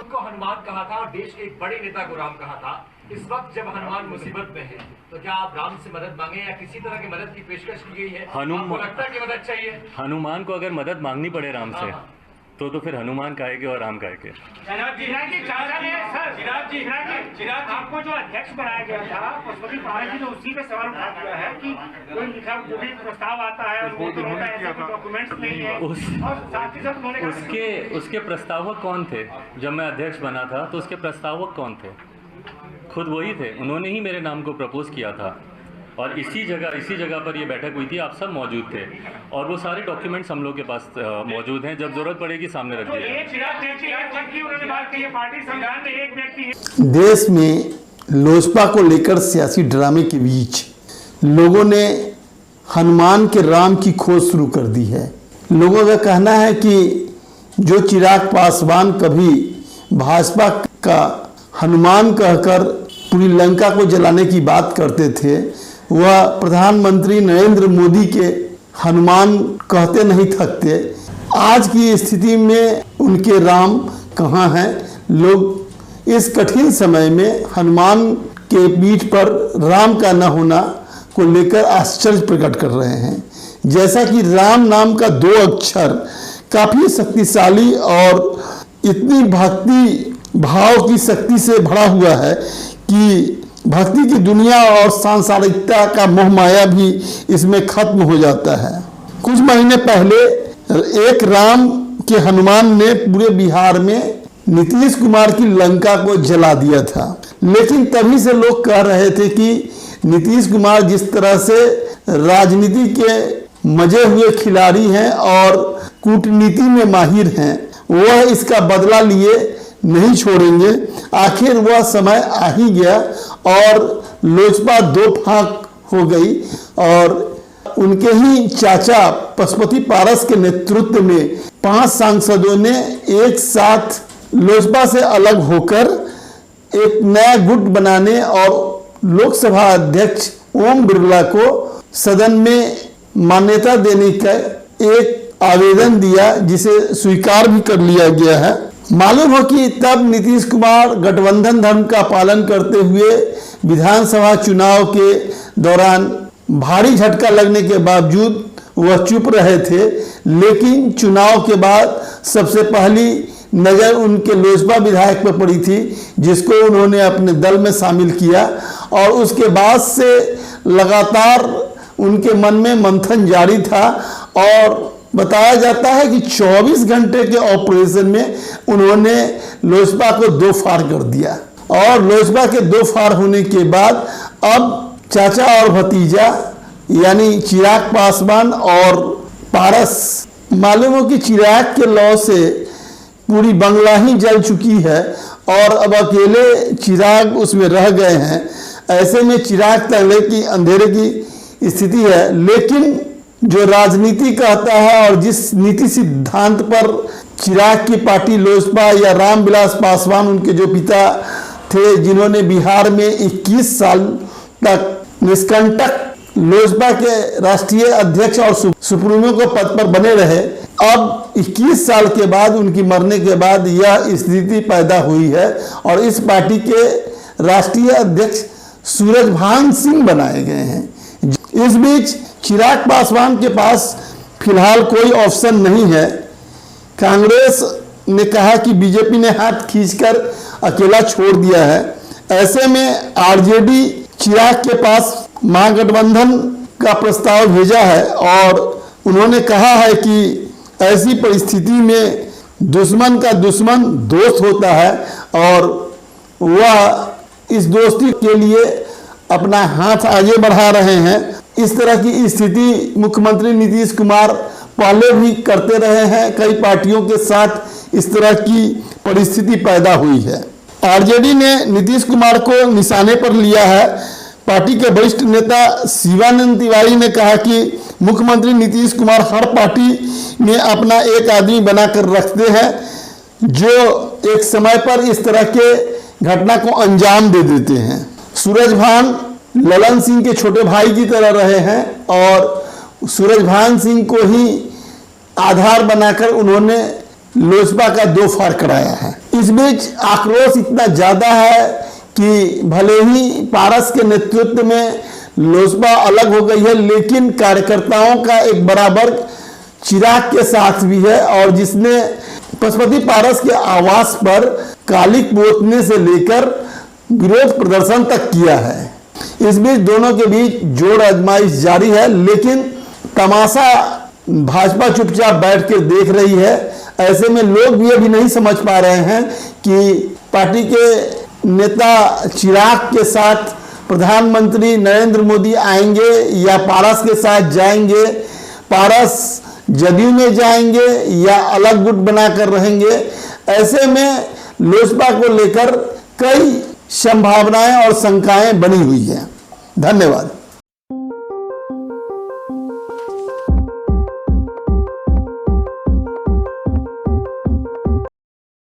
खुद को हनुमान कहा था और देश के एक बड़े नेता को राम कहा था। इस वक्त जब हनुमान मुसीबत में है तो क्या आप राम से मदद मांगे या किसी तरह की मदद की पेशकश की गई है? आपको लगता है कि मदद चाहिए? हनुमान को अगर मदद मांगनी पड़े राम से तो फिर हनुमान काहेंगे और राम काहेंगे? आपको जो अध्यक्ष बनाया गया था पशुपति पारस जी ने उसी पे सवाल उठा दिया है कि कोई लिखा जो भी प्रस्ताव आता है वो तो होता है, ऐसे डॉक्यूमेंट्स नहीं है। और साथ ही साथ उन्होंने उसके प्रस्तावक कौन थे? जब मैं अध्यक्ष बना था तो उसके प्रस्तावक कौन थे? खुद वही थे, उन्होंने ही मेरे नाम को प्रपोज किया था और इसी जगह पर ये बैठक हुई थी, आप सब मौजूद थे और वो सारे डॉक्यूमेंट्स हम लोग के पास मौजूद हैं, जब जरूरत पड़ेगी सामने रख दिया। देश में लोजपा को लेकर सियासी ड्रामे के बीच लोगों ने हनुमान के राम की खोज शुरू कर दी है। लोगों का कहना है कि जो चिराग पासवान कभी भाजपा का हनुमान कहकर पूरी लंका को जलाने की बात करते थे, वह प्रधानमंत्री नरेंद्र मोदी के हनुमान कहते नहीं थकते। आज की स्थिति में उनके राम कहाँ हैं? लोग इस कठिन समय में हनुमान के पीठ पर राम का न होना को लेकर आश्चर्य प्रकट कर रहे हैं। जैसा कि राम नाम का 2 अक्षर काफ़ी शक्तिशाली और इतनी भक्ति भाव की शक्ति से भरा हुआ है कि भक्ति की दुनिया और सांसारिकता का मोह माया भी इसमें खत्म हो जाता है। कुछ महीने पहले एक राम के हनुमान ने पूरे बिहार में नीतीश कुमार की लंका को जला दिया था, लेकिन तभी से लोग कह रहे थे कि नीतीश कुमार जिस तरह से राजनीति के मजे हुए खिलाड़ी हैं और कूटनीति में माहिर हैं, वह इसका बदला लिए नहीं छोड़ेंगे। आखिर वह समय आ ही गया और लोजपा 2 फाक हो गई और उनके ही चाचा पशुपति पारस के नेतृत्व में 5 सांसदों ने एक साथ लोजपा से अलग होकर एक नया गुट बनाने और लोकसभा अध्यक्ष ओम बिरला को सदन में मान्यता देने का एक आवेदन दिया, जिसे स्वीकार भी कर लिया गया है। मालूम हो कि तब नीतीश कुमार गठबंधन धर्म का पालन करते हुए विधानसभा चुनाव के दौरान भारी झटका लगने के बावजूद वह चुप रहे थे, लेकिन चुनाव के बाद सबसे पहली नज़र उनके लोजपा विधायक पर पड़ी थी, जिसको उन्होंने अपने दल में शामिल किया और उसके बाद से लगातार उनके मन में मंथन जारी था और बताया जाता है कि 24 घंटे के ऑपरेशन में उन्होंने लोजपा को 2 फाड़ कर दिया और लोजपा के 2 फाड़ होने के बाद अब चाचा और भतीजा यानी चिराग पासवान और पारस, मालूम हो कि चिराग के लौ से पूरी बंगला ही जल चुकी है और अब अकेले चिराग उसमें रह गए हैं। ऐसे में चिराग तले की अंधेरे की स्थिति है, लेकिन जो राजनीति कहता है और जिस नीति सिद्धांत पर चिराग की पार्टी लोजपा या रामविलास पासवान उनके जो पिता थे, जिन्होंने बिहार में 21 साल तक निष्कंटक लोजपा के राष्ट्रीय अध्यक्ष और सुप्रीमो के पद पर बने रहे, अब 21 साल के बाद उनकी मरने के बाद यह स्थिति पैदा हुई है और इस पार्टी के राष्ट्रीय अध्यक्ष सूरजभान सिंह बनाए गए हैं। इस बीच चिराग पासवान के पास फिलहाल कोई ऑप्शन नहीं है। कांग्रेस ने कहा कि बीजेपी ने हाथ खींचकर अकेला छोड़ दिया है। ऐसे में आरजेडी चिराग के पास महागठबंधन का प्रस्ताव भेजा है और उन्होंने कहा है कि ऐसी परिस्थिति में दुश्मन का दुश्मन दोस्त होता है और वह इस दोस्ती के लिए अपना हाथ आगे बढ़ा रहे हैं। इस तरह की स्थिति मुख्यमंत्री नीतीश कुमार पहले भी करते रहे हैं, कई पार्टियों के साथ इस तरह की परिस्थिति पैदा हुई है। आरजेडी ने नीतीश कुमार को निशाने पर लिया है। पार्टी के वरिष्ठ नेता शिवानंद तिवारी ने कहा कि मुख्यमंत्री नीतीश कुमार हर पार्टी में अपना एक आदमी बनाकर रखते हैं जो एक समय पर इस तरह के घटना को अंजाम दे देते हैं। सूरजभान ललन सिंह के छोटे भाई की तरह रहे हैं और सूरजभान सिंह को ही आधार बनाकर उन्होंने लोजपा का 2 फाड़ कराया है। इस बीच आक्रोश इतना ज्यादा है कि भले ही पारस के नेतृत्व में लोजपा अलग हो गई है, लेकिन कार्यकर्ताओं का एक बड़ा वर्ग चिराग के साथ भी है और जिसने पशुपति पारस के आवास पर कालिक पोतने से लेकर विरोध प्रदर्शन तक किया है। इस बीच दोनों के बीच जोर आजमाइश जारी है, लेकिन तमाशा भाजपा चुपचाप बैठ कर देख रही है। ऐसे में लोग भी अभी नहीं समझ पा रहे हैं कि पार्टी के नेता चिराग के साथ प्रधानमंत्री नरेंद्र मोदी आएंगे या पारस के साथ जाएंगे, पारस जदयू में जाएंगे या अलग गुट बनाकर रहेंगे। ऐसे में लोजपा को लेकर कई संभावनाएं और शंकाएं बनी हुई हैं। धन्यवाद।